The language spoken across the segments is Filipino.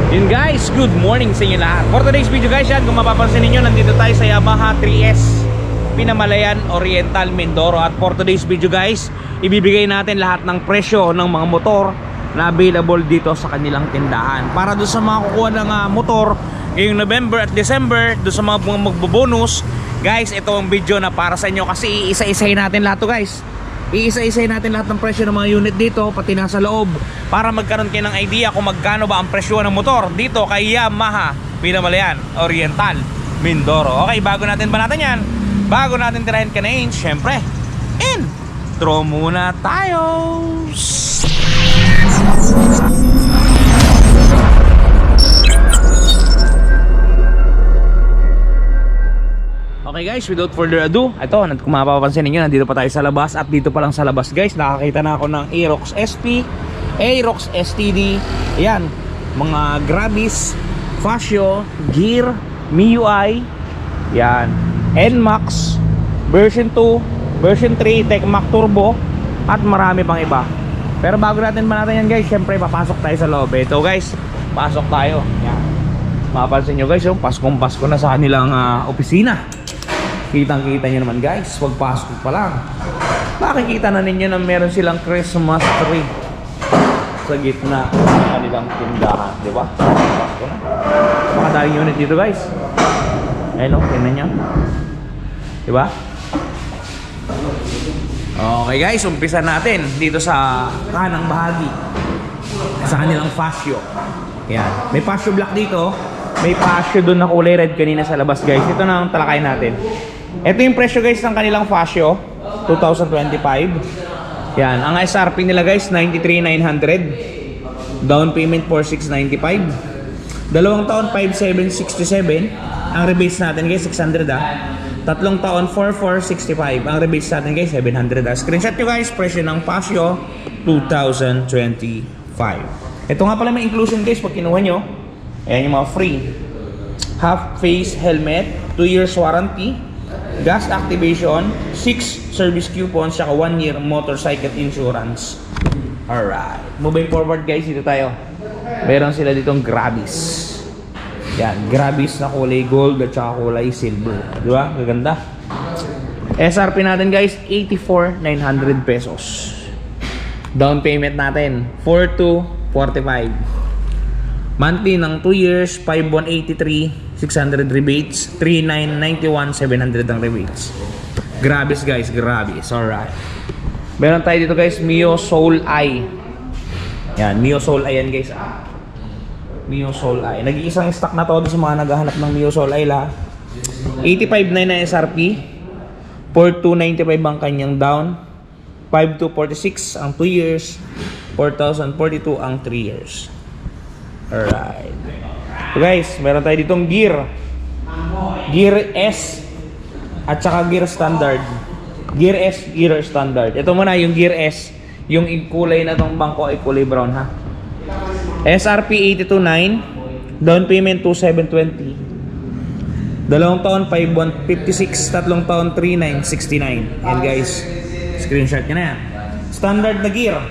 Yun guys, good morning sa inyo lahat. For today's video guys, yan, kung mapapansin ninyo, nandito tayo sa Yamaha 3S Pinamalayan Oriental Mindoro. At for today's video guys, ibibigay natin lahat ng presyo ng mga motor na available dito sa kanilang tindahan. Para doon sa mga kukuha ng motor ngayong November at December, doon sa mga magbobonus, guys, ito ang video na para sa inyo. Kasi iisa-isahin natin lahat to guys. Iisa-isahin natin lahat ng presyo ng mga unit dito, pati nasa loob, para magkaroon kayo ng idea kung magkano ba ang presyo ng motor dito kay Yamaha Pinamalayan Oriental Mindoro. Okay, bago natin yan, bago natin tirahin ka na yun, syempre, intro muna tayo. Okay guys, without further ado, ito, kung mapapansin ninyo, nandito pa tayo sa labas. At dito pa lang sa labas guys, nakakita na ako ng Aerox SP, Aerox STD, ayan, mga Grabis, Fascio, Gear, MIUI, yan, NMAX, version 2, version 3, Tecmac Turbo, at marami pang iba. Pero bago natin yan guys, syempre papasok tayo sa loob. Ito guys, pasok tayo, yan. Mapapansin nyo guys, yung Paskong-Pasko na sa kanilang opisina. Kitang-kita nyo naman guys, wag Pasko pa lang, makikita na ninyo na meron silang Christmas tree sa gitna ng kanilang tindahan, di ba? Pasko na. Makadaling unit dito guys. Ayun o, tingnan nyo, di ba? Okay guys, umpisa natin dito sa kanang bahagi, sa kanilang Fascio. Yan, may Fascio black dito, may Fascio doon na kulay red kanina sa labas guys. Ito na ang talakay natin. Ito yung presyo guys ng kanilang Fascio 2025. Yan, ang SRP nila guys 93,900. Down payment 4,695. Dalawang taon 5,767. Ang rebates natin guys 600 Tatlong taon 4,465. Ang rebates natin guys 700 Screenshot nyo guys, presyo ng Fascio 2025. Ito nga pala may inclusion guys pag kinuha nyo. Ayan yung mga free half face helmet, 2 years warranty, gas activation, 6 service coupons, saka 1 year motorcycle insurance. Alright, moving forward guys, dito tayo. Meron sila ditong Grabis. Yan, Grabis na kulay gold at saka kulay silver. Diba? Gaganda. SRP natin guys 84,900 pesos. Down payment natin 4,245. Monthly ng 2 years, 5,183, 600 rebates, 3,991, 700 ang rebates. Grabis guys, Grabis. Alright. Meron tayo dito guys, Mio Soul Eye. Yan, Mio Soul Eye yan guys. Mio Soul Eye. Nag-iisang stock na to sa mga naghahanap ng Mio Soul Eye la. 85,900 na SRP. 4,295 ang kanyang down. 5,246 ang 2 years. 4,042 ang 3 years. Alright. So guys, meron tayo ditong Gear S at saka Gear Standard. Gear S, Gear Standard. Ito muna yung Gear S. Yung kulay na tong bangko ay kulay brown ha. SRP 82,900. Down payment 2,720. Dalawang taon 5,156. Tatlong taon 3,969. And guys, screenshot nyo na yan. Standard na Gear.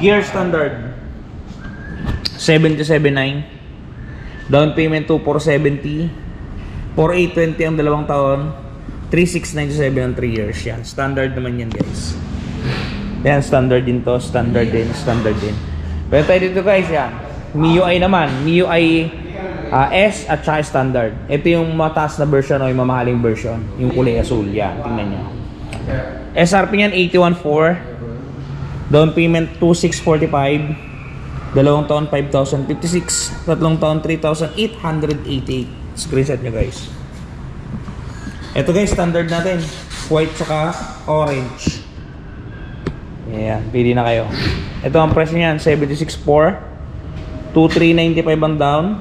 Gear Standard 77,900. Down payment 2,470. 4,820 ang dalawang taon. 3,697 ang 3 years. Yan, standard naman yan guys. Yan, standard din to. Standard din, standard din. Pero tayo dito guys, yan, MIUI naman. MIUI S at saka standard. Ito yung mataas na version o yung mamahaling version. Yung kulay asul. Yan, tingnan nyo. SRP nyan 81,400. Down payment 2,645. Dalawang taon 5,056. Tatlong taon 3,888. Screenshot nyo guys. Ito guys, standard natin. White saka orange. Ayan, pili na kayo. Ito ang presyo nyan, 76,400. 2,395 ang down.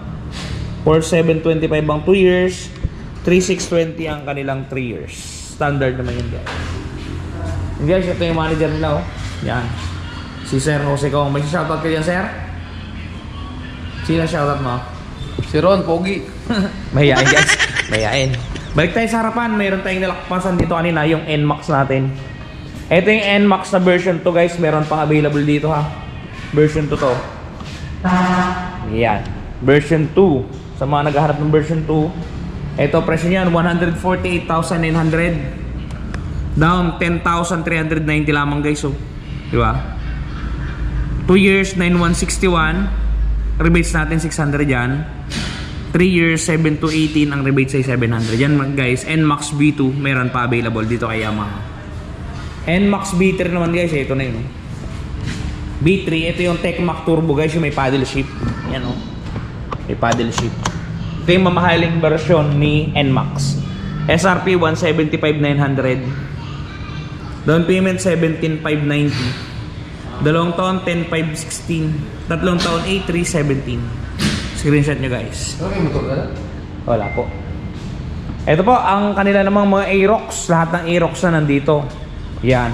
4,725 ang 2 years. 3,620 ang kanilang 3 years. Standard naman yun guys. And guys, ito yung manager nila oh. Yan, si Sir Jose Kong. May shoutout ka dyan, sir? Sino shoutout mo? Si Ron, pogi. Mahihain guys, mahihain. Balik tayo sa harapan, mayroon tayong nalakpasan dito kanina, yung NMAX natin. Ito yung NMAX na version 2 guys, meron pang available dito ha. Version 2 to. Yan. Version 2. Sa mga naghahanap ng version 2, ito presyo niyan 148,900. Down 10,390 lamang guys. So, di ba? 2 years 9,161. Rebates natin 600 yan. 3 years 7,218 ang rebates ay 700. Yan guys. NMAX V2 meron pa available dito kay Yamaha. NMAX V3 naman guys, ito na yun. V3, ito yung Tecmac Turbo guys, yung may paddle shift. Yan o. May paddle shift. Ito yung mamahaling version ni NMAX. SRP 175,900. Down payment 17,590. 2 taon 10,516. 3 taon 8,317. Screenshot nyo guys. Okay, motor ka na? Wala po. Ito po ang kanila namang mga Aerox. Lahat ng Aerox na nandito. Yan.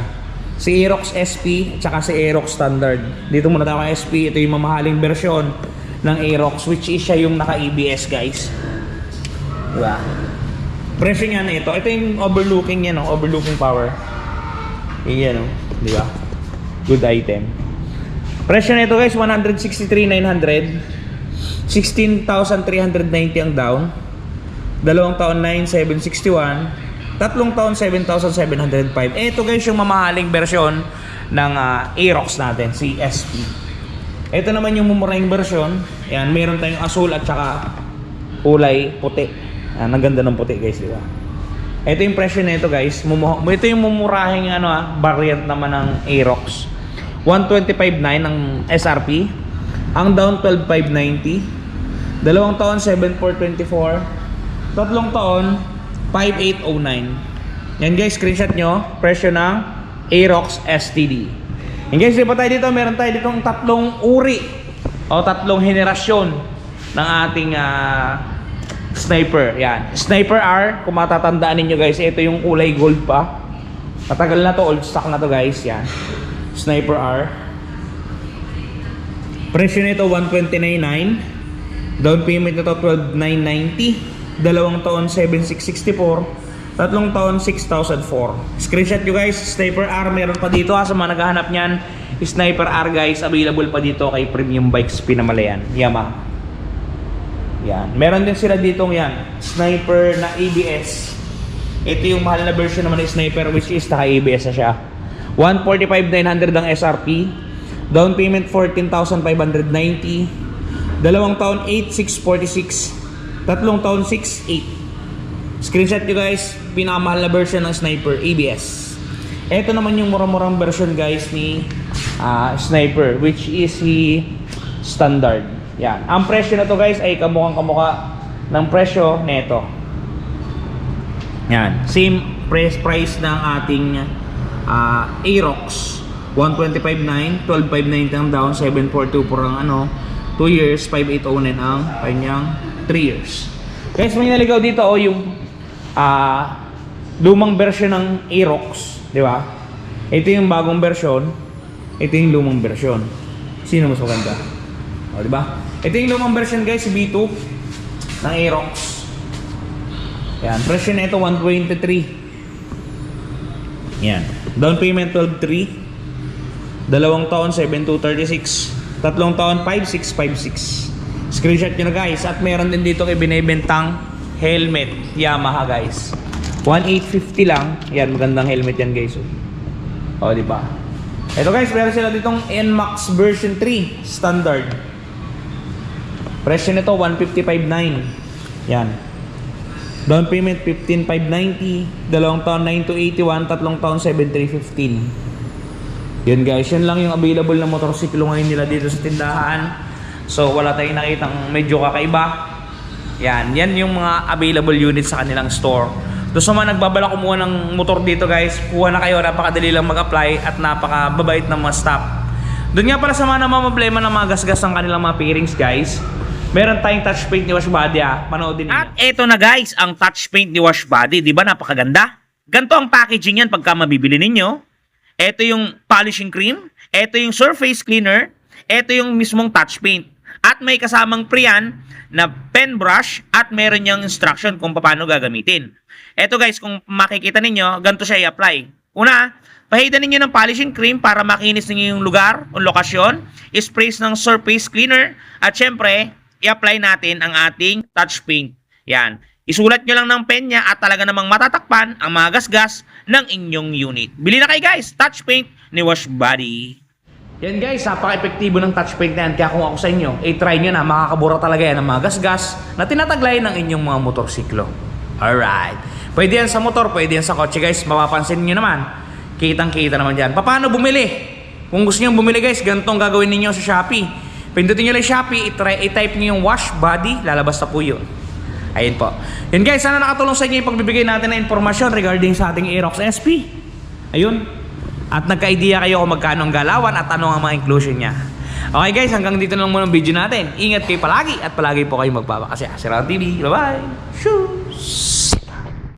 Si Aerox SP at saka si Aerox Standard. Dito muna tayo kay SP. Ito yung mamahaling version ng Aerox, which is siya yung naka-ABS guys. Diba? Presyo niya na ito. Ito yung overlooking yan, no? Overlooking power. Yan, no? Diba? Good item. Presyo na ito guys, 163,900. 16,390 ang down. 2 taon 9,761. 3 taon 7,705. Ito guys yung mamahaling version ng Aerox natin, si SP. Ito naman yung mumurahing version. Yan, meron tayong asul at saka kulay puti. Ang ganda ng puti guys, di ba? Ito yung presyo na ito guys. Ito yung mumurahing variant naman ng Aerox. 125,900 ang SRP. Ang down 12,590. 2 taon 7,424. 3 taon 5,809. Yan guys, screenshot nyo. Presyo ng Aerox STD. Yan guys, lipat tayo dito. Meron tayo ditong 3 uri o 3 henerasyon ng ating Sniper. Yan. Sniper R, kung matatandaan ninyo guys, ito yung kulay gold pa. Matagal na to, old stock na to guys. Yan. Sniper R. Presyo nito 129,900. Down payment nito 12,990. 2 taon 7,664. 3 taon 6,004. Screenshot nyo guys. Sniper R meron pa dito sa mga naghahanap nyan. Sniper R guys, available pa dito kay Premium Bikes Pinamalayan, Yamaha. Yan. Meron din sila ditong yan, Sniper na ABS. Ito yung mahal na version naman ng Sniper, which is naka ABS na siya. 145,900 ang SRP. Down payment 14,590. 2 taon 8,646. 3 taon 6,800. Screenshot nyo guys. Pinakamahal na version ng Sniper ABS. Ito naman yung murang-murang version guys ni Sniper, which is si Standard. Yan. Ang presyo na to guys ay kamukhang-kamukha ng presyo nito. Yan. Same price ng ating Aerox. 125,900. 12,590 ang down. 7,424 ang 2 years, 5,809 ang kanyang 3 years. Guys, may naligaw dito yung lumang version ng Aerox, di ba? Ito yung bagong version, ito yung lumang version. Sino mas maganda? O, di ba? Ito yung lumang version guys, V2 ng Aerox. Yan, presyo na ito 123. Yan. Down payment 12,300. 2 taon 7,236. 3 taon 5,656. Screenshot nyo na guys. At meron din dito ibinebentang helmet Yamaha guys. 1,850 lang. Yan, magandang helmet yan guys. O, di ba? Ito guys, meron sila ditong NMAX version 3 standard. Presyo nito 155,900. Yan. Down payment 15,590. 2 taon 9,281. 3 taon 7,315. Yun guys, yun lang yung available na motorsiklo ngayon nila dito sa tindahan. So wala tayong nakitang medyo kakaiba. Yan yung mga available units sa kanilang store. Doon sa mga nagbabala kumuha ng motor dito guys, kuha na kayo, napakadali lang mag-apply at napakababait ng mga staff. Doon nga pala sa mga namamblema ng mga gasgas ng kanilang mga pairings guys, meron tayong touch paint ni Wash Body manoodin ninyo. At eto na guys, ang touch paint ni Wash Body, di ba napakaganda? Ganto ang packaging yan pagka mabibili ninyo. Ito yung polishing cream, ito yung surface cleaner, ito yung mismong touch paint. At may kasamang pre-yan na pen brush at meron niyang instruction kung paano gagamitin. Ito guys, kung makikita ninyo, ganito siya i-apply. Una, pahidan ninyo ng polishing cream para makinis ninyo yung lugar o lokasyon. Sprays ng surface cleaner. At syempre, i-apply natin ang ating touch paint. Yan. Isulat nyo lang ng pen niya at talaga namang matatakpan ang mga gasgas ng inyong unit. Bili na kayo guys, touch paint ni Wash Body. Yan guys, napaka-epektibo ng touch paint na yan. Kaya kung ako sa inyo, try nyo na, makakabura talaga yan ng mga gasgas na tinataglay ng inyong mga motorsiklo. Alright. Pwede yan sa motor, pwede yan sa kotse guys. Mapapansin nyo naman, kitang-kita naman dyan. Paano bumili? Kung gusto nyo bumili guys, ganitong gagawin ninyo sa Shopee. Pindutin nyo lang Shopee, i-type nyo yung Wash Body, lalabas na po yun. Ayun po. Yun guys, sana nakatulong sa inyo yung pagbibigay natin ng informasyon regarding sa ating Aerox SP. Ayun. At nagka-idea kayo kung magkano ang galawan at ano ang mga inclusion niya. Okay guys, hanggang dito na lang muna ang video natin. Ingat kayo palagi at palagi po kayo magpapakasya. Si Ron TV. Bye-bye. Shoes!